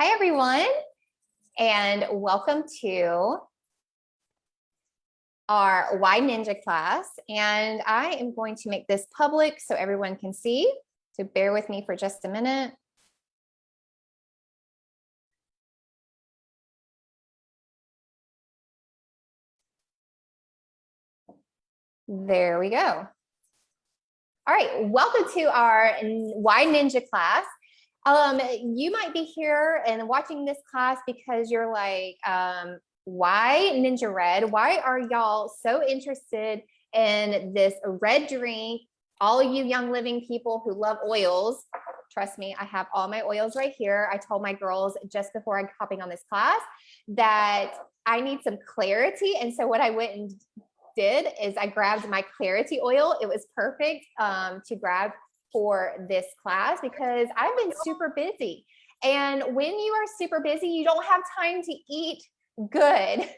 Hi, everyone, and welcome to our Why Ninja class. And I am going to make this public so everyone can see. So bear with me for just a minute. There we go. All right, welcome to our Why Ninja class. You might be here and watching this class because you're like, why Ninja Red? Why are y'all so interested in this red drink? All you Young Living people who love oils, trust me, I have all my oils right here. I told my girls just before I'm hopping on this class that I need some clarity. And so what I went and did is I grabbed my clarity oil. It was perfect to grab for this class because I've been super busy. And when you are super busy, you don't have time to eat good.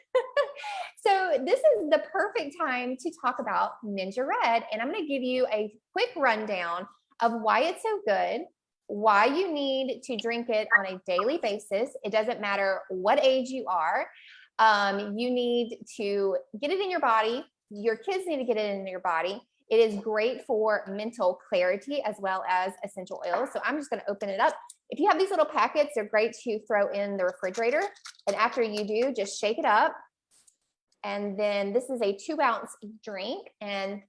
So this is the perfect time to talk about Ninja Red. And I'm going to give you a quick rundown of why it's so good, why you need to drink it on a daily basis. It doesn't matter what age you are. You need to get it in your body. Your kids need to get it in your body. It is great for mental clarity as well as essential oils. So I'm just going to open it up. If you have these little packets, they're great to throw in the refrigerator. And after you do, just shake it up. And then this is a 2-ounce drink. And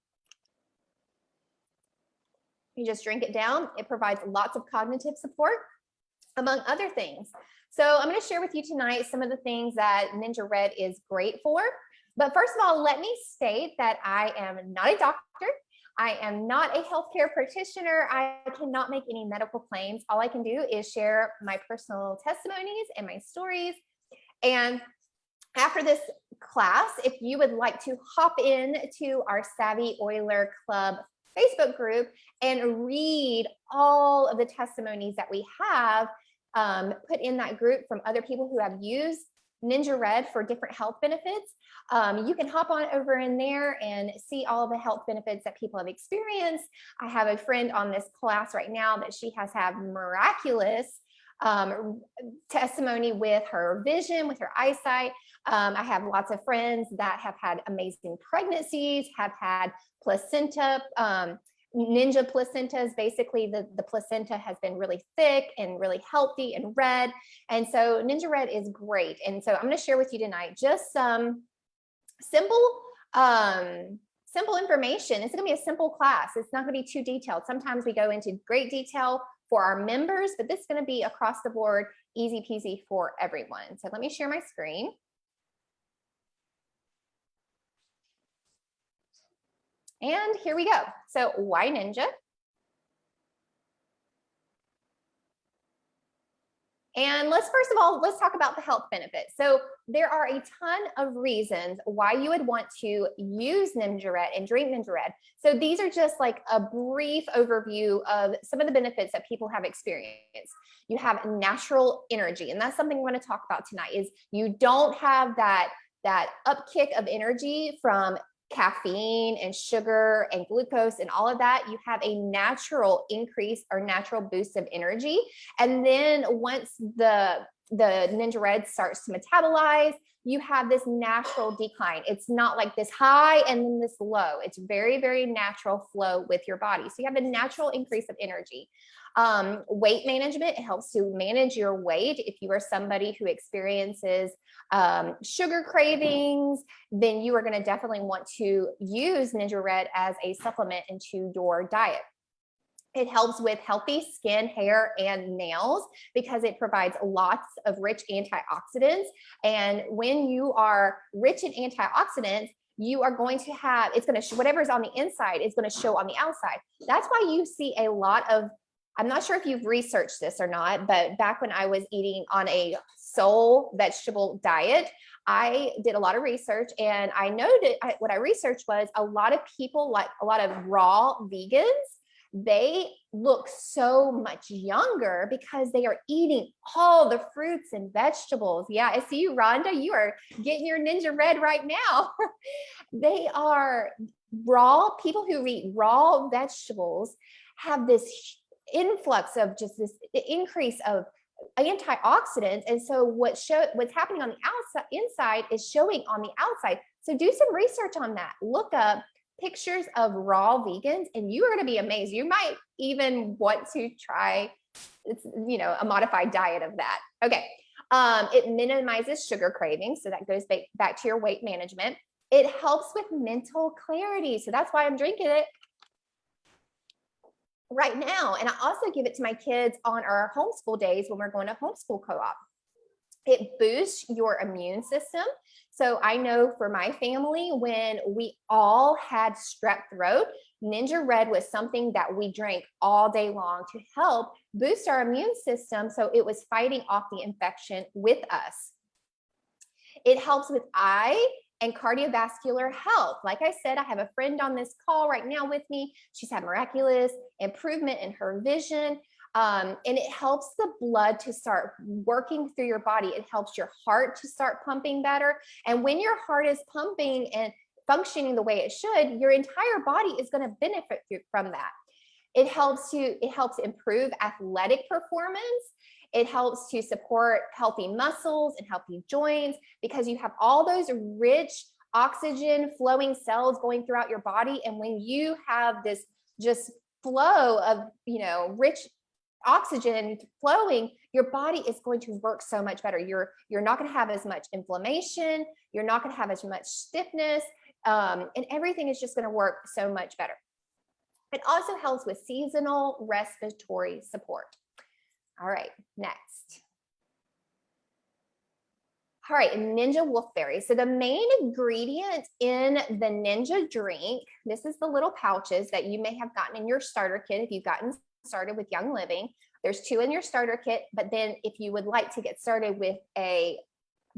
you just drink it down. It provides lots of cognitive support, among other things. So I'm going to share with you tonight some of the things that Ninja Red is great for. But first of all, let me state that I am not a doctor. I am not a healthcare practitioner. I cannot make any medical claims. All I can do is share my personal testimonies and my stories. And after this class, if you would like to hop in to our Savvy Oiler Club Facebook group and read all of the testimonies that we have put in that group from other people who have used Ninja Red for different health benefits. You can hop on over in there and see all the health benefits that people have experienced. I have a friend on this class right now that she has had miraculous testimony with her vision, with her eyesight. I have lots of friends that have had amazing pregnancies, have had placenta, Ninja placentas. Basically the placenta has been really thick and really healthy and red. And so Ninja Red is great. And so I'm going to share with you tonight just some simple information. It's going to be a simple class. It's not going to be too detailed. Sometimes we go into great detail for our members, but this is going to be across the board, easy peasy for everyone. So let me share my screen. And here we go. So why Ninja? And let's talk about the health benefits. So there are a ton of reasons why you would want to use Ninja Red and drink Ninja Red. So these are just like a brief overview of some of the benefits that people have experienced. You have natural energy, and that's something we're going to talk about tonight. Is you don't have that upkick of energy from caffeine and sugar and glucose and all of that. You have a natural increase or natural boost of energy. And then once the Ninja Red starts to metabolize, you have this natural decline. It's not like this high and then this low. It's very, very natural flow with your body. So you have a natural increase of energy. Weight management, it helps to manage your weight. If you are somebody who experiences sugar cravings, then you are going to definitely want to use Ninja Red as a supplement into your diet. It helps with healthy skin, hair, and nails because it provides lots of rich antioxidants. And when you are rich in antioxidants, you are going to have, it's going to, whatever's on the inside is going to show on the outside. That's why you see a lot of, I'm not sure if you've researched this or not, but back when I was eating on a sole vegetable diet, I did a lot of research, and I noted what I researched was a lot of people, like a lot of raw vegans, they look so much younger because they are eating all the fruits and vegetables. Yeah, I see you, Rhonda. You are getting your Ninja Red right now. They are raw. People who eat raw vegetables have this influx of just this increase of antioxidants. And so what's happening on the outside, inside is showing on the outside. So do some research on that. Look up pictures of raw vegans and you are going to be amazed. You might even want to try, a modified diet of that. Okay. It minimizes sugar cravings. So that goes back to your weight management. It helps with mental clarity. So that's why I'm drinking it right now. And I also give it to my kids on our homeschool days when we're going to homeschool co-op. It boosts your immune system. So I know for my family, when we all had strep throat, NingXia Red was something that we drank all day long to help boost our immune system. So it was fighting off the infection with us. It helps with eye and cardiovascular health. Like I said, I have a friend on this call right now with me. She's had miraculous improvement in her vision. And it helps the blood to start working through your body. It helps your heart to start pumping better. And when your heart is pumping and functioning the way it should, your entire body is going to benefit from that. It helps improve athletic performance. It helps to support healthy muscles and healthy joints because you have all those rich oxygen flowing cells going throughout your body. And when you have this just flow of, rich oxygen flowing, your body is going to work so much better. You're not going to have as much inflammation. You're not going to have as much stiffness, and everything is just going to work so much better. It also helps with seasonal respiratory support. All right, next. All right, NingXia Wolfberry. So the main ingredient in the NingXia drink, this is the little pouches that you may have gotten in your starter kit if you've gotten started with Young Living. There's 2 in your starter kit, but then if you would like to get started with a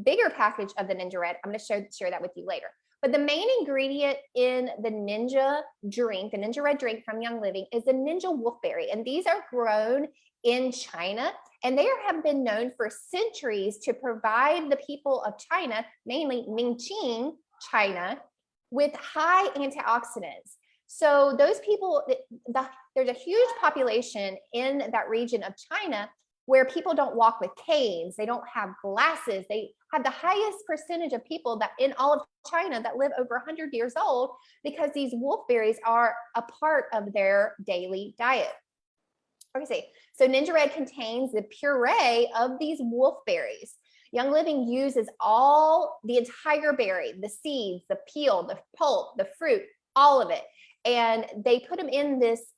bigger package of the NingXia Red, I'm going to share that with you later. But the main ingredient in the NingXia drink, the NingXia Red drink from Young Living, is the NingXia Wolfberry. And these are grown in China, and they have been known for centuries to provide the people of China, mainly Ningxia, China, with high antioxidants. So those people, there's a huge population in that region of China where people don't walk with canes, they don't have glasses, they have the highest percentage of people that in all of China that live over 100 years old because these wolfberries are a part of their daily diet. Okay, so NingXia Red contains the puree of these wolfberries. Young Living uses the entire berry, the seeds, the peel, the pulp, the fruit, all of it. And they put them in this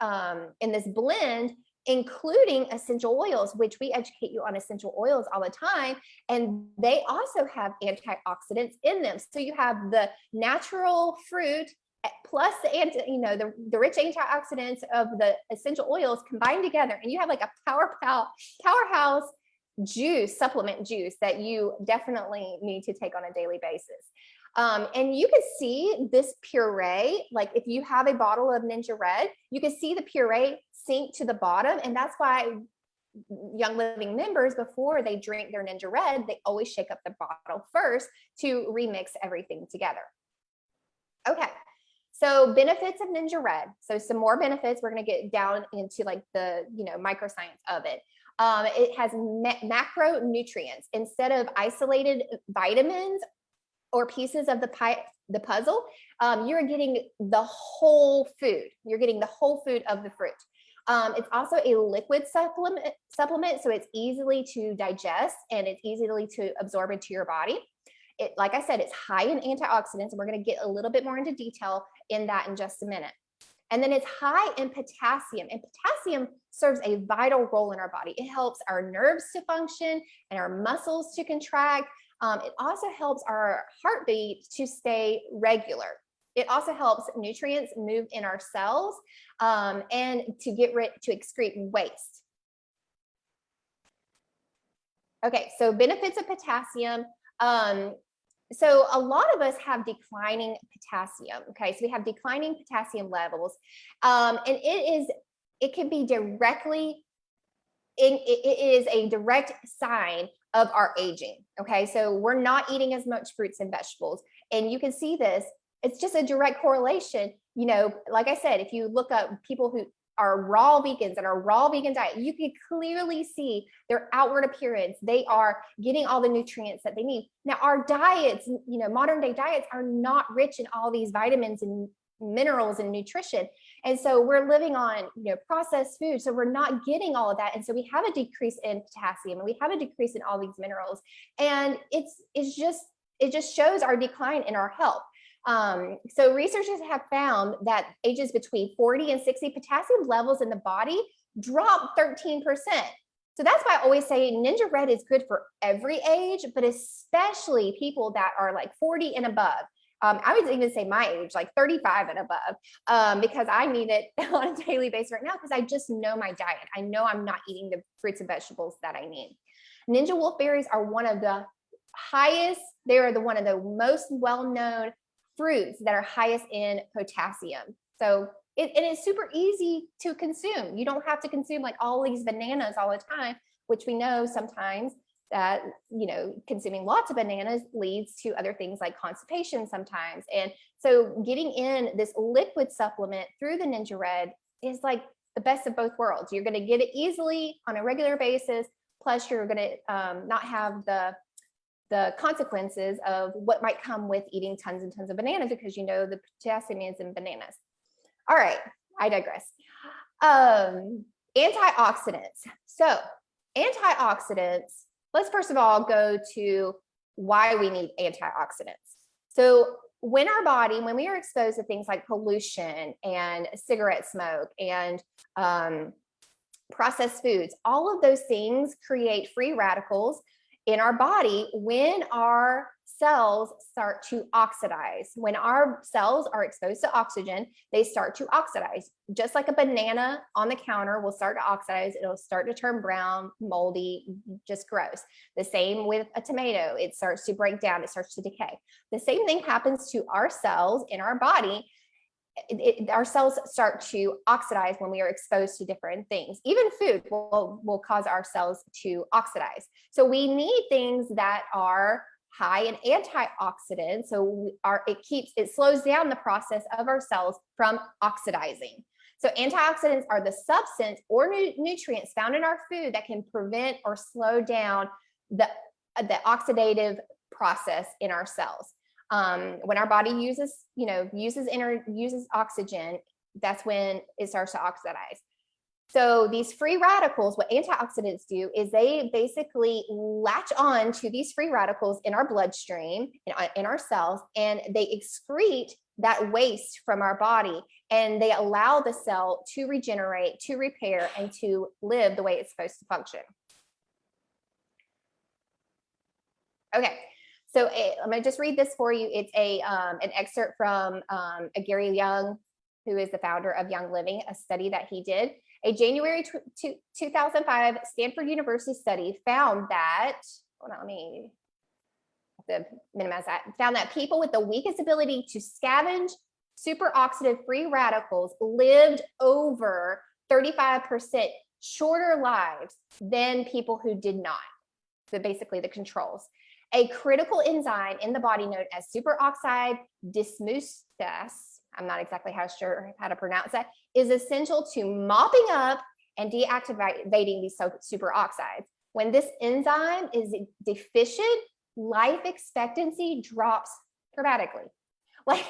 blend, including essential oils, which we educate you on essential oils all the time. And they also have antioxidants in them. So you have the natural fruit plus the rich antioxidants of the essential oils combined together. And you have like a powerhouse supplement juice that you definitely need to take on a daily basis. And you can see this puree, like if you have a bottle of NingXia Red, you can see the puree sink to the bottom. And that's why Young Living members, before they drink their NingXia Red, they always shake up the bottle first to remix everything together. Okay, so benefits of NingXia Red. So some more benefits, we're going to get down into like the microscience of it. It has macronutrients instead of isolated vitamins or pieces of the puzzle. You're getting the whole food. You're getting the whole food of the fruit. It's also a liquid supplement, so it's easily to digest and it's easily to absorb into your body. Like I said, it's high in antioxidants, and we're going to get a little bit more into detail in that in just a minute. And then it's high in potassium, and potassium serves a vital role in our body. It helps our nerves to function and our muscles to contract. It also helps our heartbeat to stay regular. It also helps nutrients move in our cells and to excrete waste. Okay, so benefits of potassium. So a lot of us have declining potassium. Okay, so we have declining potassium levels, and it can be it is a direct sign of our aging. Okay, so we're not eating as much fruits and vegetables, and you can see this. It's just a direct correlation. Like I said, if you look up people who are raw vegans and are raw vegan diet, you can clearly see their outward appearance. They are getting all the nutrients that they need. Now, our diets, modern day diets are not rich in all these vitamins and minerals and nutrition. And so we're living on, processed food. So we're not getting all of that. And so we have a decrease in potassium and we have a decrease in all these minerals. And it just shows our decline in our health. So researchers have found that ages between 40 and 60, potassium levels in the body drop 13%. So that's why I always say Ninja Red is good for every age, but especially people that are like 40 and above. I would even say my age, like 35 and above, because I need it on a daily basis right now because I just know my diet. I know I'm not eating the fruits and vegetables that I need. Ninja Wolfberries are one of the highest, they are one of the most well-known fruits that are highest in potassium. So it is super easy to consume. You don't have to consume like all these bananas all the time, which we know sometimes that, consuming lots of bananas leads to other things like constipation sometimes. And so getting in this liquid supplement through the Ninja Red is like the best of both worlds. You're going to get it easily on a regular basis. Plus you're going to not have the consequences of what might come with eating tons and tons of bananas because the potassium is in bananas. All right, I digress. Antioxidants. So antioxidants, let's first of all go to why we need antioxidants. So when we are exposed to things like pollution and cigarette smoke and processed foods, all of those things create free radicals in our body when our cells start to oxidize. When our cells are exposed to oxygen, they start to oxidize. Just like a banana on the counter will start to oxidize, it'll start to turn brown, moldy, just gross. The same with a tomato, it starts to break down, it starts to decay. The same thing happens to our cells in our body. Our cells start to oxidize when we are exposed to different things. Even food will cause our cells to oxidize. So we need things that are high in antioxidants. So it slows down the process of our cells from oxidizing. So antioxidants are the substance or nutrients found in our food that can prevent or slow down the oxidative process in our cells. When our body uses oxygen, that's when it starts to oxidize. So these free radicals, what antioxidants do is they basically latch on to these free radicals in our bloodstream, in our cells, and they excrete that waste from our body, and they allow the cell to regenerate, to repair, and to live the way it's supposed to function. Okay. So I'm going to just read this for you. It's an excerpt from Gary Young, who is the founder of Young Living, a study that he did. A January 2005 Stanford University study found that, let me have to minimize that, found that people with the weakest ability to scavenge superoxidative free radicals lived over 35% shorter lives than people who did not. So basically the controls. A critical enzyme in the body known as superoxide dismutase, I'm not exactly sure how to pronounce that, is essential to mopping up and deactivating these superoxides. When this enzyme is deficient, life expectancy drops dramatically. Like,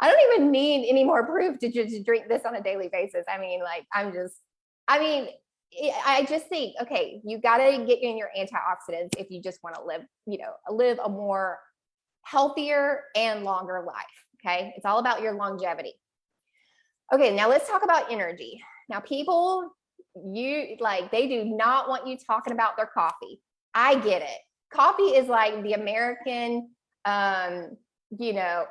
I don't even need any more proof to just drink this on a daily basis. I just think, okay, you got to get in your antioxidants if you just want to live a more healthier and longer life. Okay. It's all about your longevity. Okay. Now let's talk about energy. Now people, they do not want you talking about their coffee. I get it. Coffee is like the American,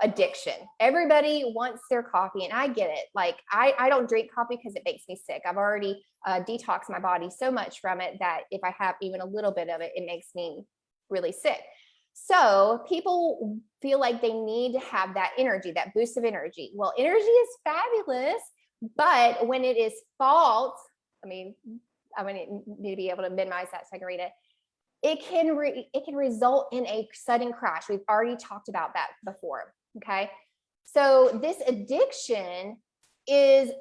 addiction. Everybody wants their coffee, and I get it. Like I don't drink coffee because it makes me sick. I've already detoxed my body so much from it that if I have even a little bit of it, it makes me really sick. So people feel like they need to have that energy, that boost of energy. Well, energy is fabulous, but when it is false, I'm going to need to be able to minimize that so I can read it. It can result in a sudden crash. We've already talked about that before. Okay. So this addiction is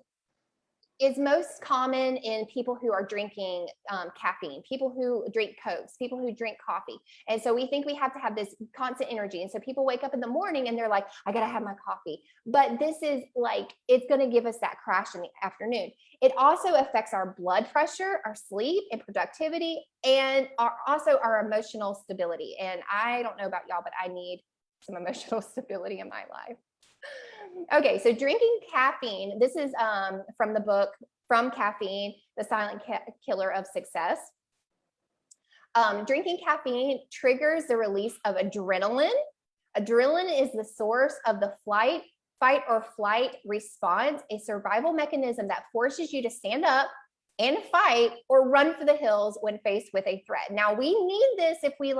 is most common in people who are drinking caffeine, people who drink Cokes, people who drink coffee. And so we think we have to have this constant energy. And so people wake up in the morning and they're like, I gotta have my coffee. But this is like, it's gonna give us that crash in the afternoon. It also affects our blood pressure, our sleep and productivity, and also our emotional stability. And I don't know about y'all, but I need some emotional stability in my life. Okay, so drinking caffeine, this is from the book From Caffeine, The Silent Killer of Success. Drinking caffeine triggers the release of adrenaline. Adrenaline is the source of the fight or flight response, a survival mechanism that forces you to stand up and fight or run for the hills when faced with a threat. Now, we need this if we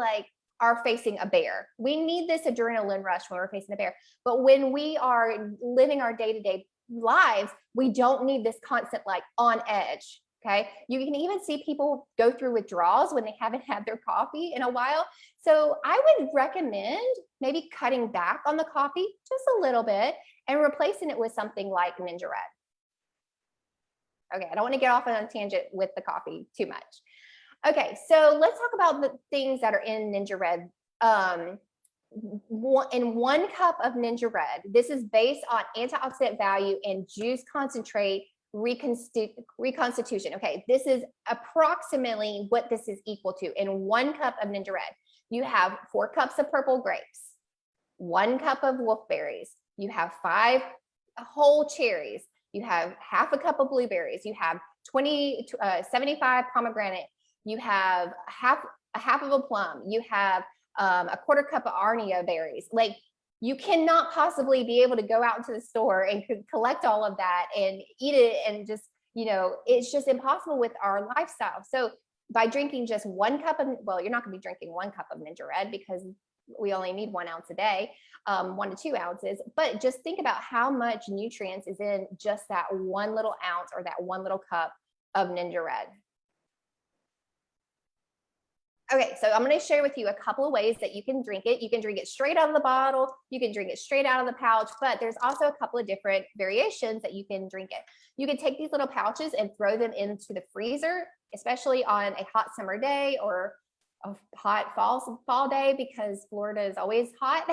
are facing a bear. We need this adrenaline rush when we're facing a bear. But when we are living our day-to-day lives, we don't need this constant on edge. Okay. You can even see people go through withdrawals when they haven't had their coffee in a while. So I would recommend maybe cutting back on the coffee just a little bit and replacing it with something like Ninja Red. Okay, I don't want to get off on a tangent with the coffee too much. Okay, so let's talk about the things that are in Ninja Red. In 1 cup of Ninja Red, this is based on antioxidant value and juice concentrate reconstitution. Okay, this is approximately what this is equal to. In 1 cup of Ninja Red, you have 4 cups of purple grapes, 1 cup of wolfberries, you have 5 whole cherries, you have half a cup of blueberries, you have 75 pomegranate, you have a half of a plum, you have a 1/4 cup of arnia berries. Like, you cannot possibly be able to go out into the store and collect all of that and eat it, and just, it's just impossible with our lifestyle. So by drinking just 1 cup of, well, you're not gonna be drinking 1 cup of Ninja Red because we only need 1 ounce a day, 1 to 2 ounces, but just think about how much nutrients is in just that 1 little ounce or that 1 little cup of Ninja Red. Okay, so I'm going to share with you a couple of ways that you can drink it. You can drink it straight out of the bottle. You can drink it straight out of the pouch, but there's also a couple of different variations that you can drink it. You can take these little pouches and throw them into the freezer, especially on a hot summer day or a hot fall day, because Florida is always hot,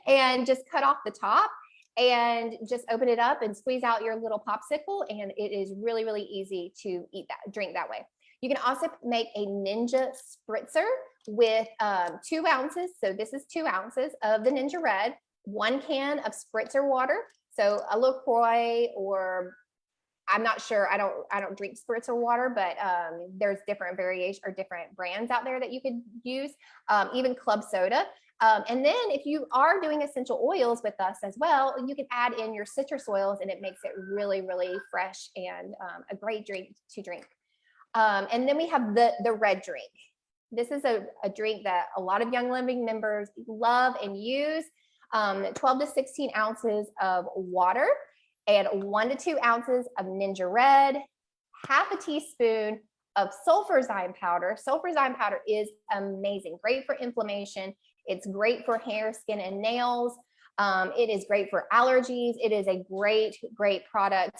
and just cut off the top and just open it up and squeeze out your little popsicle. And it is really, really easy to drink that way. You can also make a Ninja spritzer with 2 ounces. So this is 2 ounces of the Ninja Red, 1 can of spritzer water. So a LaCroix, or I'm not sure, I don't drink spritzer water, but there's different variation or different brands out there that you could use, even club soda. And then if you are doing essential oils with us as well, you can add in your citrus oils, and it makes it really, really fresh and a great drink to drink. And then we have the red drink. This is a drink that a lot of Young Living members love and use. 12 to 16 ounces of water and 1 to 2 ounces of Ninja Red, half a teaspoon of sulfurzyme powder. Sulfurzyme powder is amazing, great for inflammation. It's great for hair, skin, and nails. It is great for allergies. It is a great, great product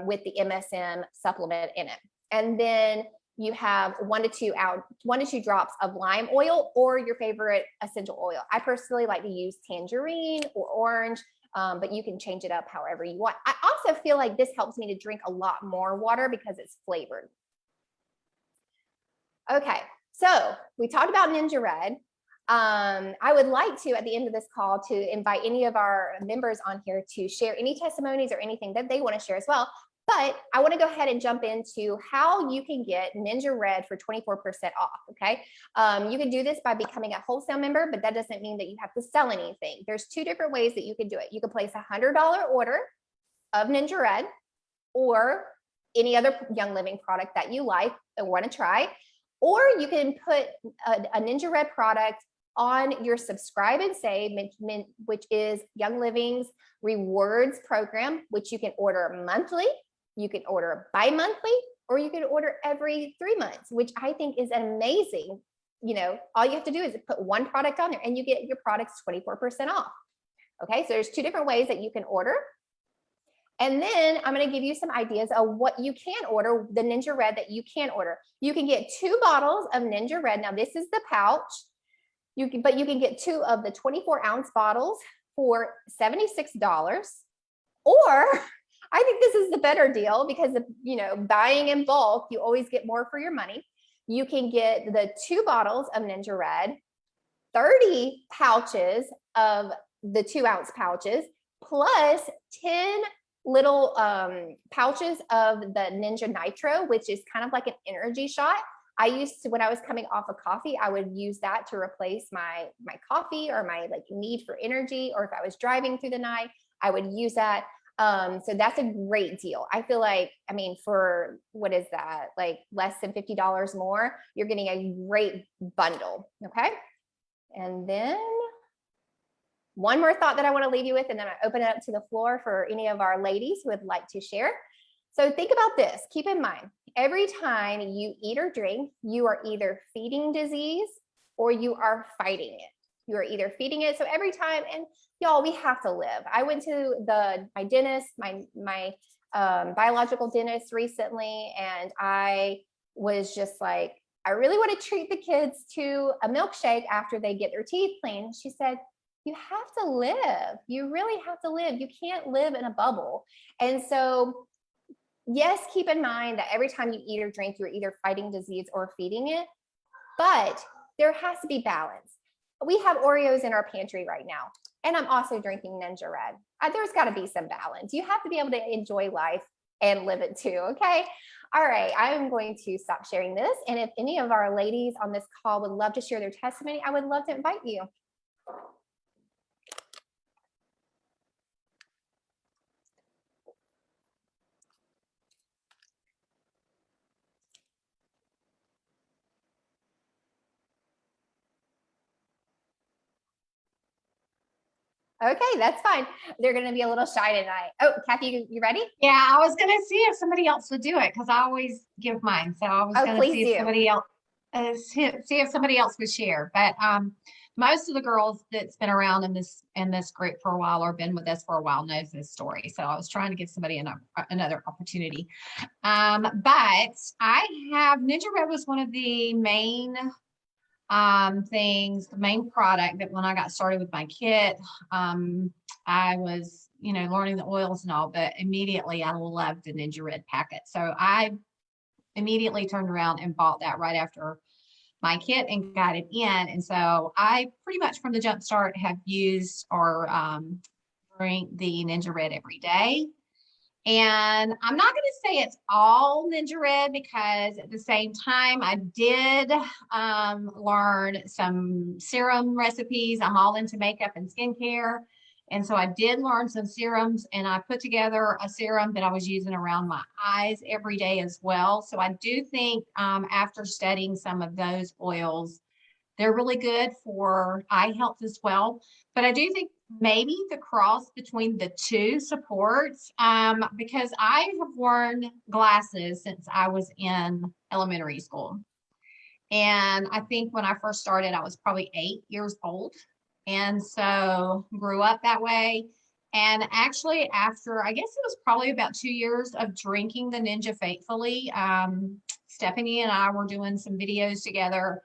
with the MSM supplement in it. And then you have 1 to 2 drops of lime oil or your favorite essential oil. I personally like to use tangerine or orange, but you can change it up however you want. I also feel like this helps me to drink a lot more water because it's flavored. Okay, so we talked about Ninja Red. I would like to, at the end of this call, to invite any of our members on here to share any testimonies or anything that they want to share as well. But I want to go ahead and jump into how you can get Ninja Red for 24% off, okay? You can do this by becoming a wholesale member, but that doesn't mean that you have to sell anything. There's 2 different ways that you can do it. You can place a $100 order of Ninja Red or any other Young Living product that you like and want to try, or you can put a Ninja Red product on your subscribe and save, which is Young Living's rewards program, which you can order monthly. You can order bi-monthly, or you can order every 3 months, which I think is amazing. All you have to do is put 1 product on there and you get your products 24% off. Okay, so there's 2 different ways that you can order. And then I'm going to give you some ideas of what you can order, the Ninja Red that you can order. You can get 2 bottles of Ninja Red. Now this is the pouch. But you can get 2 of the 24-ounce bottles for $76. Or I think this is the better deal because of, buying in bulk, you always get more for your money. You can get the 2 bottles of Ninja Red, 30 pouches of the 2-ounce pouches, plus 10 little pouches of the Ninja Nitro, which is kind of like an energy shot. I used to, when I was coming off of coffee, I would use that to replace my coffee or my need for energy, or if I was driving through the night, I would use that. So that's a great deal. I feel like, for what is that, less than $50 more, you're getting a great bundle. Okay. And then one more thought that I want to leave you with, and then I open it up to the floor for any of our ladies who would like to share. So think about this. Keep in mind, every time you eat or drink, you are either feeding disease or you are fighting it. You are either feeding it. So every time, and y'all, we have to live. I went to my dentist, my biological dentist recently, and I was just like, I really want to treat the kids to a milkshake after they get their teeth cleaned. She said, you have to live. You really have to live. You can't live in a bubble. And so, yes, keep in mind that every time you eat or drink, you're either fighting disease or feeding it, but there has to be balance. We have Oreos in our pantry right now, and I'm also drinking Ninja Red. There's got to be some balance. You have to be able to enjoy life and live it too, okay? All right, I'm going to stop sharing this, and if any of our ladies on this call would love to share their testimony, I would love to invite you. Okay, that's fine. They're going to be a little shy tonight. Oh, Kathy, you ready? Yeah, I was going to see if somebody else would do it because I always give mine. So I was going to see if somebody else see if somebody else would share. But most of the girls that's been around in this group for a while or been with us for a while knows this story. So I was trying to give somebody another opportunity. But I have Ninja Red was one of the main things, the main product that when I got started with my kit, I was, learning the oils and all, but immediately I loved the Ninja Red packet. So I immediately turned around and bought that right after my kit and got it in. And so I pretty much from the jump start have used or drink the Ninja Red every day. And I'm not going to say it's all Ninja Red because at the same time, I did learn some serum recipes. I'm all into makeup and skincare. And so I did learn some serums, and I put together a serum that I was using around my eyes every day as well. So I do think after studying some of those oils, they're really good for eye health as well. But I do think maybe the cross between the two supports because I have worn glasses since I was in elementary school. And I think when I first started, I was probably 8 years old. And so grew up that way. And actually, after, I guess it was probably about 2 years of drinking the Ninja faithfully, Stephanie and I were doing some videos together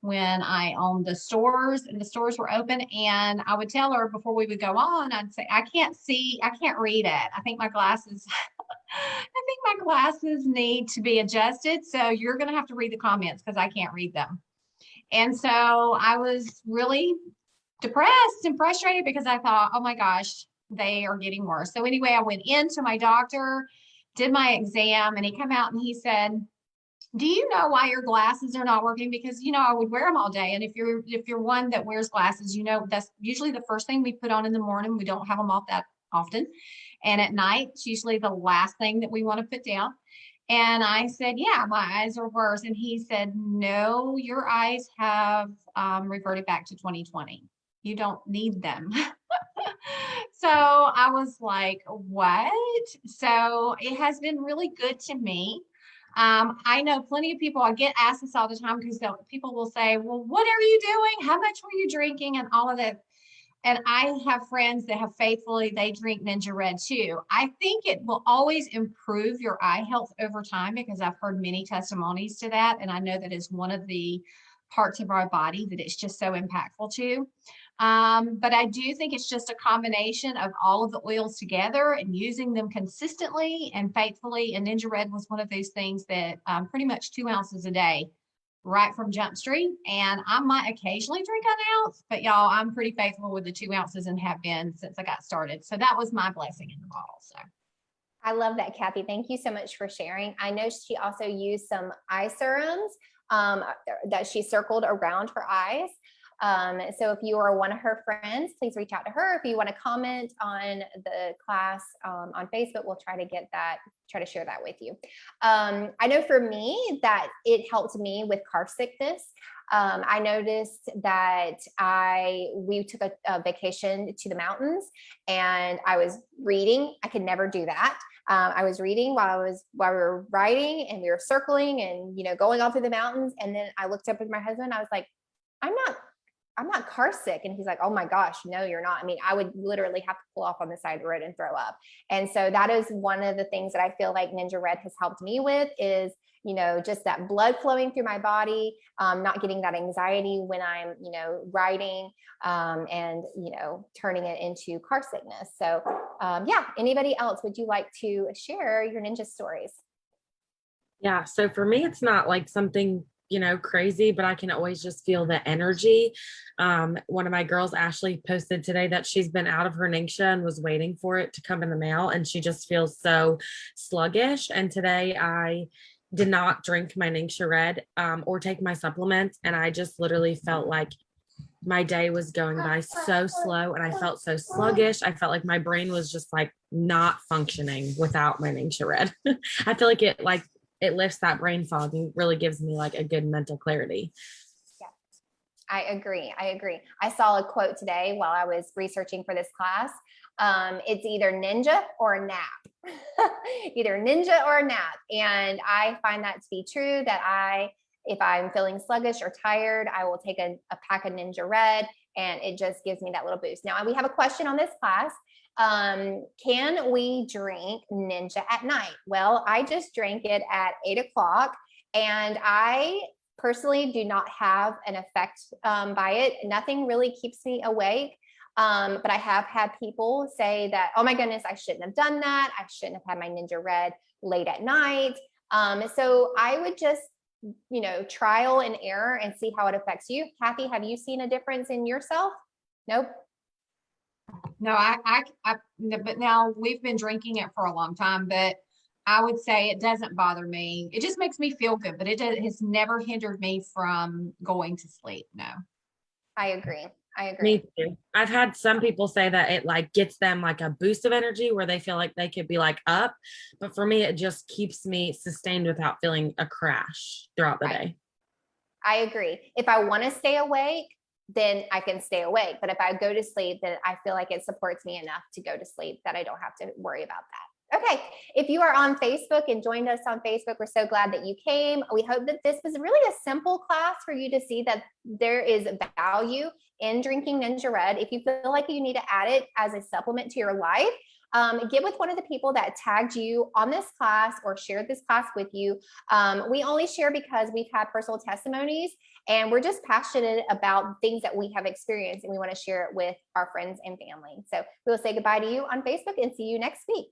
when I owned the stores and the stores were open. And I would tell her before we would go on, I'd say, I can't read it. I think my glasses, need to be adjusted. So you're going to have to read the comments because I can't read them. And so I was really depressed and frustrated because I thought, oh my gosh, they are getting worse. So anyway, I went into my doctor, did my exam, and he came out and he said, do you know why your glasses are not working? Because, I would wear them all day. And if you're one that wears glasses, that's usually the first thing we put on in the morning. We don't have them off that often. And at night, it's usually the last thing that we want to put down. And I said, yeah, my eyes are worse. And he said, no, your eyes have reverted back to 2020. You don't need them. So I was like, what? So it has been really good to me. I know plenty of people, I get asked this all the time because people will say, well, what are you doing? How much were you drinking? And all of that. And I have friends that have faithfully, they drink Ninja Red too. I think it will always improve your eye health over time because I've heard many testimonies to that. And I know that is one of the parts of our body that it's just so impactful to. But I do think it's just a combination of all of the oils together and using them consistently and faithfully. And Ninja Red was one of those things that pretty much 2 ounces a day right from Jump Street. And I might occasionally drink an ounce, but y'all, I'm pretty faithful with the 2 ounces and have been since I got started. So that was my blessing in the bottle. So I love that, Kathy. Thank you so much for sharing. I know she also used some eye serums that she circled around her eyes. So if you are one of her friends, please reach out to her. If you want to comment on the class on Facebook, we'll try to share that with you. I know for me that it helped me with car sickness. I noticed that we took a vacation to the mountains and I was reading. I could never do that. I was reading while we were riding and we were circling and, going all through the mountains. And then I looked up at my husband. I was like, I'm not car sick. And he's like, oh my gosh, no, you're not. I mean, I would literally have to pull off on the side of the road and throw up. And so that is one of the things that I feel like Ninja Red has helped me with is, just that blood flowing through my body, not getting that anxiety when I'm, riding, and, turning it into car sickness. So yeah, anybody else, would you like to share your ninja stories? Yeah. So for me, it's not like something, crazy, but I can always just feel the energy. One of my girls, Ashley, posted today that she's been out of her NingXia and was waiting for it to come in the mail. And she just feels so sluggish. And today I did not drink my NingXia Red or take my supplements. And I just literally felt like my day was going by so slow and I felt so sluggish. I felt like my brain was just like not functioning without my NingXia Red. I feel like it lifts that brain fog and really gives me like a good mental clarity. Yeah, I agree. I saw a quote today while I was researching for this class. It's either ninja or a nap. Either ninja or a nap. And I find that to be true that if I'm feeling sluggish or tired, I will take a pack of Ninja Red and it just gives me that little boost. Now we have a question on this class. Can we drink Ninja at night? Well, I just drank it at 8 o'clock and I personally do not have an effect by it. Nothing really keeps me awake. But I have had people say that, oh my goodness, I shouldn't have done that. I shouldn't have had my Ninja Red late at night. So I would just, trial and error and see how it affects you. Kathy, have you seen a difference in yourself? Nope. no, but now we've been drinking it for a long time, but I would say it doesn't bother me. It just makes me feel good, but it has never hindered me from going to sleep. No. I agree. Me too. I've had some people say that it like gets them like a boost of energy where they feel like they could be like up. But for me, it just keeps me sustained without feeling a crash throughout the day. I agree. If I want to stay awake, then I can stay awake. But if I go to sleep, then I feel like it supports me enough to go to sleep that I don't have to worry about that. Okay, if you are on Facebook and joined us on Facebook, we're so glad that you came. We hope that this was really a simple class for you to see that there is value in drinking Ninja Red. If you feel like you need to add it as a supplement to your life, get with one of the people that tagged you on this class or shared this class with you. We only share because we've had personal testimonies and we're just passionate about things that we have experienced and we want to share it with our friends and family. So we will say goodbye to you on Facebook and see you next week.